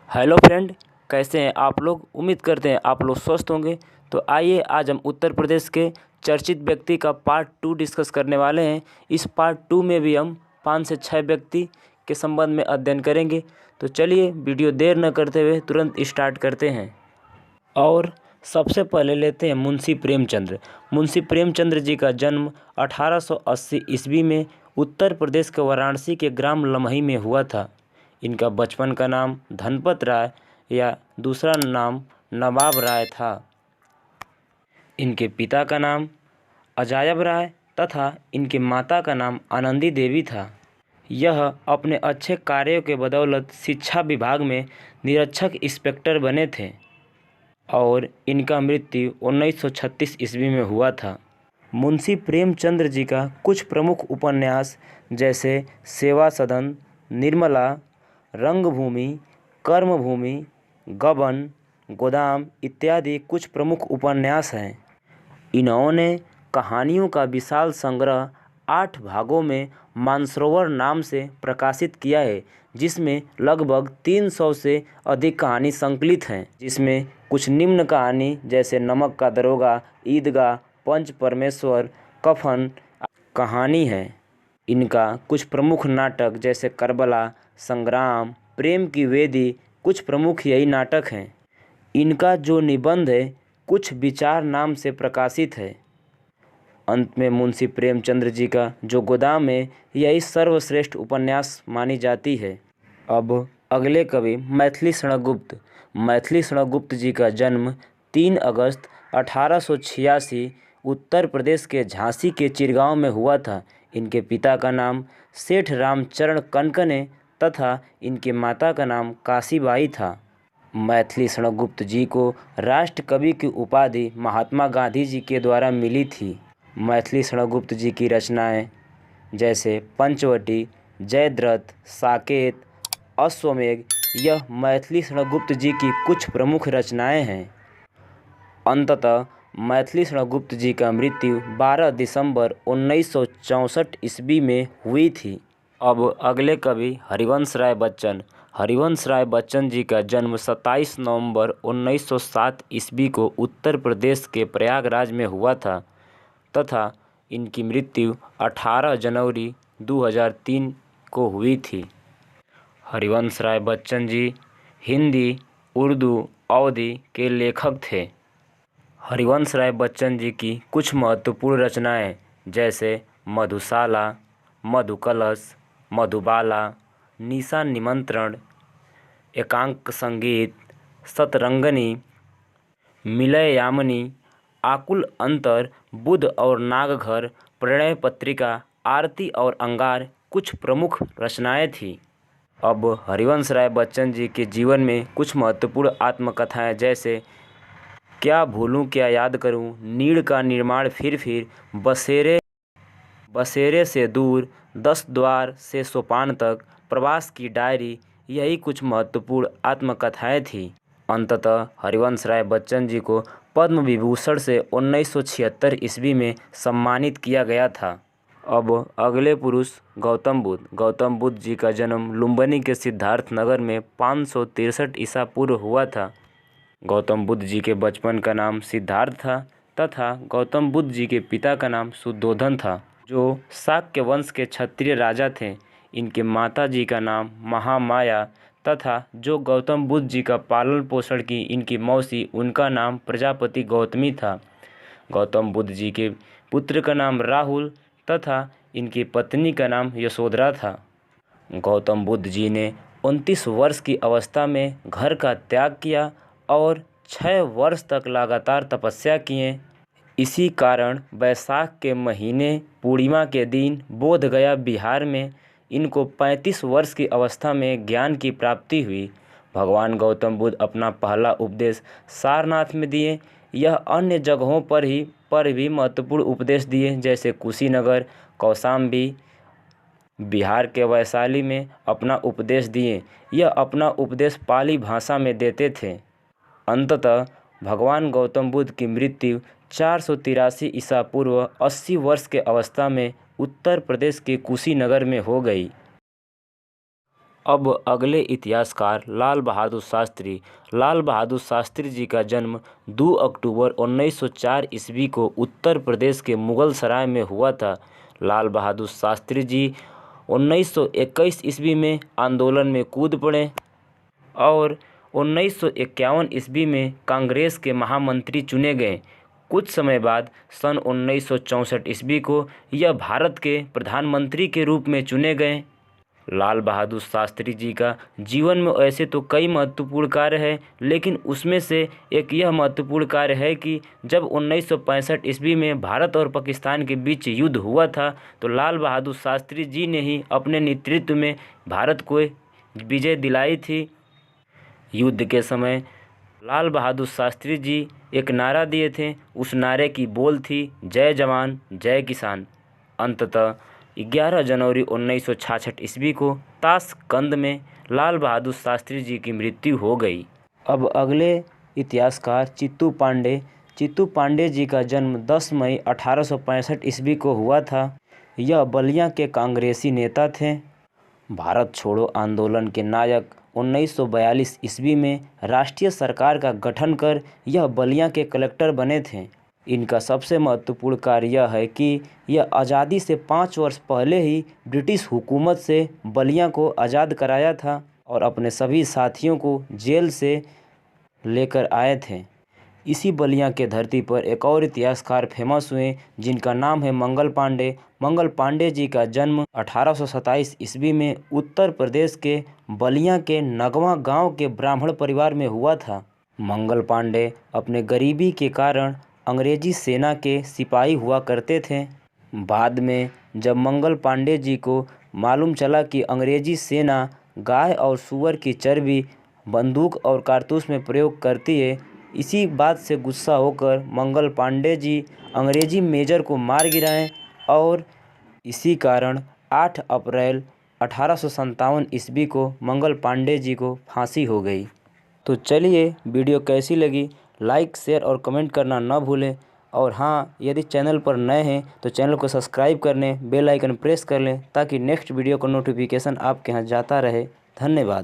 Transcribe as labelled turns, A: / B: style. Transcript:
A: Hello friend, कैसे हैं आप लोग। उम्मीद करते हैं आप लोग स्वस्थ होंगे। तो आइए आज हम उत्तर प्रदेश के चर्चित व्यक्ति का पार्ट 2 डिस्कस करने वाले हैं। इस पार्ट 2 में भी हम 5 से 6 व्यक्ति के संबंध में अध्ययन करेंगे। तो चलिए वीडियो देर न करते हुए तुरंत स्टार्ट करते हैं। और सबसे पहले लेते हैं मुंशी प्रेमचंद्र। मुंशी प्रेमचंद्र जी का जन्म 1880 ईस्वी में उत्तर प्रदेश के वाराणसी के ग्राम लमही में हुआ था। इनका बचपन का नाम धनपत राय या दूसरा नाम नवाब राय था। इनके पिता का नाम अजायब राय तथा इनकी माता का नाम आनंदी देवी था। यह अपने अच्छे कार्यों के बदौलत शिक्षा विभाग में निरीक्षक इंस्पेक्टर बने थे और इनका मृत्यु 1936 ईस्वी में हुआ था। मुंशी प्रेमचंद्र जी का कुछ प्रमुख उपन्यास जैसे सेवा सदन, निर्मला, रंगभूमि, कर्मभूमि, गबन, गोदाम इत्यादि कुछ प्रमुख उपन्यास हैं। इन्होंने कहानियों का विशाल संग्रह 8 भागों में मानसरोवर नाम से प्रकाशित किया है, जिसमें लगभग 300 से अधिक कहानी संकलित हैं, जिसमें कुछ निम्न कहानी जैसे नमक का दरोगा, ईदगाह, पंच परमेश्वर, कफन कहानी है। इनका कुछ प्रमुख नाटक जैसे करबला, संग्राम, प्रेम की वेदी कुछ प्रमुख यही नाटक हैं। इनका जो निबंध है कुछ विचार नाम से प्रकाशित है। अंत में मुंशी प्रेमचंद्र जी का जो गोदाम है यही सर्वश्रेष्ठ उपन्यास मानी जाती है। अब अगले कवि मैथिली क्षणगुप्त। मैथिली क्षणगुप्त जी का जन्म 3 अगस्त 1886 उत्तर प्रदेश के झांसी के चिरगांव में हुआ था। इनके पिता का नाम सेठ रामचरण कनकने तथा इनकी माता का नाम काशीबाई था। मैथिली क्षणगुप्त जी को राष्ट्र कवि की उपाधि महात्मा गांधी जी के द्वारा मिली थी। मैथिली क्षणगुप्त जी की रचनाएं जैसे पंचवटी, जयद्रथ, साकेत, अश्वमेध यह मैथिली क्षणगुप्त जी की कुछ प्रमुख रचनाएं हैं। अंततः मैथिली क्षणगुप्त जी का मृत्यु 12 दिसंबर 1964 ईस्वी में हुई थी। अब अगले कवि हरिवंश राय बच्चन। हरिवंश राय बच्चन जी का जन्म 27 नवंबर 1907 ईस्वी को उत्तर प्रदेश के प्रयागराज में हुआ था तथा इनकी मृत्यु 18 जनवरी 2003 को हुई थी। हरिवंश राय बच्चन जी हिंदी, उर्दू, अवधी के लेखक थे। हरिवंश राय बच्चन जी की कुछ महत्वपूर्ण रचनाएं जैसे मधुशाला, मधुकलश, मधुबाला, निशा निमंत्रण, एकांक संगीत, शतरंगिनी, मिलय यामिनी, आकुल अंतर, बुध और नागघर, प्रणय पत्रिका, आरती और अंगार कुछ प्रमुख रचनाएं थीं। अब हरिवंश राय बच्चन जी के जीवन में कुछ महत्वपूर्ण आत्मकथाएं जैसे क्या भूलूं क्या याद करूं, नीड़ का निर्माण फिर, बसेरे से दूर, 10 द्वार से सोपान तक, प्रवास की डायरी यही कुछ महत्वपूर्ण आत्मकथाएं थीं। अंततः हरिवंश राय बच्चन जी को पद्म विभूषण से 1976 ईस्वी में सम्मानित किया गया था। अब अगले पुरुष गौतम बुद्ध। गौतम बुद्ध जी का जन्म लुम्बिनी के सिद्धार्थ नगर में 563 ईसा पूर्व हुआ था। गौतम बुद्ध जी के बचपन का नाम सिद्धार्थ था तथा गौतम बुद्ध जी के पिता का नाम शुद्धोधन था, जो शाक्य वंश के क्षत्रिय राजा थे। इनके माता जी का नाम महामाया तथा जो गौतम बुद्ध जी का पालन पोषण की इनकी मौसी उनका नाम प्रजापति गौतमी था। गौतम बुद्ध जी के पुत्र का नाम राहुल तथा इनकी पत्नी का नाम यशोधरा था। गौतम बुद्ध जी ने 29 वर्ष की अवस्था में घर का त्याग किया और 6 वर्ष तक लगातार तपस्या किए। इसी कारण वैशाख के महीने पूर्णिमा के दिन बोधगया बिहार में इनको 35 वर्ष की अवस्था में ज्ञान की प्राप्ति हुई। भगवान गौतम बुद्ध अपना पहला उपदेश सारनाथ में दिए। यह अन्य जगहों पर भी महत्वपूर्ण उपदेश दिए जैसे कुशीनगर, कौशाम्बी, बिहार के वैशाली में अपना उपदेश दिए। यह अपना उपदेश पाली भाषा में देते थे। अंततः भगवान गौतम बुद्ध की मृत्यु 483 ईसा पूर्व 80 वर्ष के अवस्था में उत्तर प्रदेश के कुशीनगर में हो गई। अब अगले इतिहासकार लाल बहादुर शास्त्री। लाल बहादुर शास्त्री जी का जन्म 2 अक्टूबर 1904 ईस्वी को उत्तर प्रदेश के मुगल सराय में हुआ था। लाल बहादुर शास्त्री जी 1921 ईस्वी में आंदोलन में कूद पड़े और 1951 ईस्वी में कांग्रेस के महामंत्री चुने गए। कुछ समय बाद सन 1964 ईस्वी को यह भारत के प्रधानमंत्री के रूप में चुने गए। लाल बहादुर शास्त्री जी का जीवन में ऐसे तो कई महत्वपूर्ण कार्य हैं, लेकिन उसमें से एक यह महत्वपूर्ण कार्य है कि जब 1965 ईस्वी में भारत और पाकिस्तान के बीच युद्ध हुआ था तो लाल बहादुर शास्त्री जी ने ही अपने नेतृत्व में भारत को विजय दिलाई थी। युद्ध के समय लाल बहादुर शास्त्री जी एक नारा दिए थे। उस नारे की बोल थी जय जवान जय किसान। अंततः 11 जनवरी 1966 ईस्वी को ताशकंद में लाल बहादुर शास्त्री जी की मृत्यु हो गई। अब अगले इतिहासकार चित्तू पांडे। चित्तू पांडे जी का जन्म 10 मई 1865 ईस्वी को हुआ था। यह बलिया के कांग्रेसी नेता थे। भारत छोड़ो आंदोलन के नायक 1942 ईस्वी में राष्ट्रीय सरकार का गठन कर यह बलिया के कलेक्टर बने थे। इनका सबसे महत्वपूर्ण कार्य यह है कि यह आज़ादी से 5 वर्ष पहले ही ब्रिटिश हुकूमत से बलिया को आज़ाद कराया था और अपने सभी साथियों को जेल से लेकर आए थे। इसी बलिया के धरती पर एक और इतिहासकार फेमस हुए जिनका नाम है मंगल पांडे। मंगल पांडे जी का जन्म 1827 ईस्वी में उत्तर प्रदेश के बलिया के नगवा गांव के ब्राह्मण परिवार में हुआ था। मंगल पांडे अपने गरीबी के कारण अंग्रेजी सेना के सिपाही हुआ करते थे। बाद में जब मंगल पांडे जी को मालूम चला कि अंग्रेजी सेना गाय और सूअर की चर्बी, बंदूक और कारतूस में प्रयोग करती है, इसी बात से गुस्सा होकर मंगल पांडे जी अंग्रेजी मेजर को मार गिराए और इसी कारण 8 अप्रैल 1857 ईस्वी को मंगल पांडे जी को फांसी हो गई। तो चलिए, वीडियो कैसी लगी लाइक शेयर और कमेंट करना न भूलें। और हाँ, यदि चैनल पर नए हैं तो चैनल को सब्सक्राइब कर लें, बेल आइकन प्रेस कर लें ताकि नेक्स्ट वीडियो का नोटिफिकेशन आपके यहाँ जाता रहे। धन्यवाद।